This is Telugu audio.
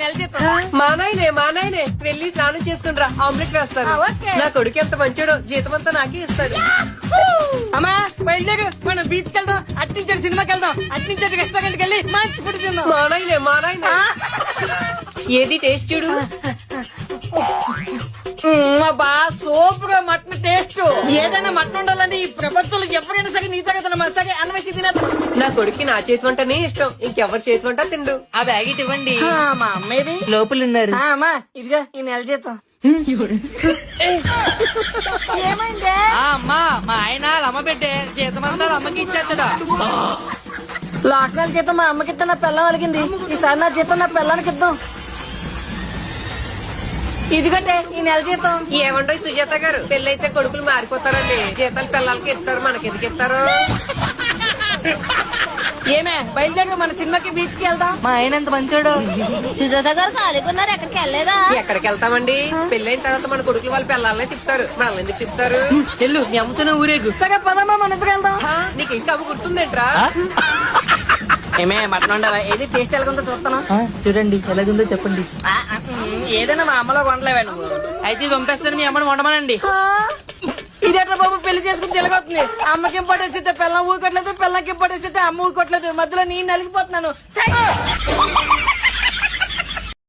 నెల జీతం. మా నాయనే వెళ్ళి స్నానం చేసుకునిరా, ఆమ్లెట్ వేస్తాను. ఓకే. నా కొడుకు ఎంత మంచోడో, జీతం అంతా నాకే ఇస్తాడు. అమ్మా బయలుదేరు, మనం బీచ్ కి వెళ్దాం, అట్నుంచి సినిమాకి వెళ్దాం, అట్నుంచి రెస్టారెంట్ కి వెళ్ళి మంచి ఫుడ్ తిందాం. మా నాయనే ఏది టేస్ట్ చూడు. బా సూపర్ గా మటన్ టేస్ట్. ఏదైనా మటన్ ఉండాలంటే ఈ ప్రపంచంలో ఎవరైనా సరే నీ తగ్గ సరే అన్వేషి తినేద్దాం. నా కొడుక్కి నా చేతి వంటనే ఇష్టం, ఇంకెవరి చేతి వంట తిండు. ఆ బ్యాగ్ ఇవ్వండి, మా అమ్మేది లోపల ఉన్నారు. అమ్మా ఇదిగా ఈ నెల జీతం. ఏమైంది? అమ్మా మా ఆయన అమ్మ పెట్టే జీతం అంతా అమ్మకి ఇచ్చేస్తాడా. లాస్ట్ నెల జీతం మా అమ్మకి ఇద్దాం, నా పిల్లం అలిగింది. ఈసారి నా జీతం నా పిల్లానికి ఇద్దాం. ఇదిగంటే ఈ నెల జీతం. ఏమండో సుజాత గారు, పెళ్ళైతే కొడుకులు మారిపోతారండి, జీతాలు పిల్లలకి ఇస్తారు, మనకెందుకు ఇస్తారు? ఏమే బయలుదేరి మన సినిమాకి బీచ్ కి వెళ్దాం. మా ఆయన ఎంత మంచోడు. సుజాత గారు ఖాళీగా ఉన్నారు, ఎక్కడికి వెళ్ళలేదా? ఎక్కడికి వెళ్తామండి? పెళ్ళైన తర్వాత మన కొడుకులు వాళ్ళ పిల్లల్ని తిప్పుతారు, మనల్ని ఎందుకు తిప్పుతారు? వెళ్ళు, నీ అమ్ముతున్న ఊరేగు. సరే పదమ్మా మన ఇద్దరు వెళ్దాం. నీకు ఇంకా అమ్మ గుర్తుందేంట్రా? ఏమే మటన్ ఉండవా? ఏది టేస్ట్ ఎలాగుందో చూస్తాను. చూడండి ఎలాగుందో చెప్పండి. ఏదైనా మా అమ్మలో వండలేవా నువ్వు? అయితే పంపేస్తారు, మీ అమ్మని వండమనండి. ఇదేట్రా బాబు, పెళ్లి చేసుకుని తిరగవుతుంది. అమ్మకి ఇంపార్టెన్స్ ఇస్తే పిల్లం ఊరుకోట్లేదు, పిల్లకి ఇంపార్టెన్స్ ఇస్తే అమ్మ ఊరుకోట్లేదు. మధ్యలో నేను నలిగిపోతున్నాను.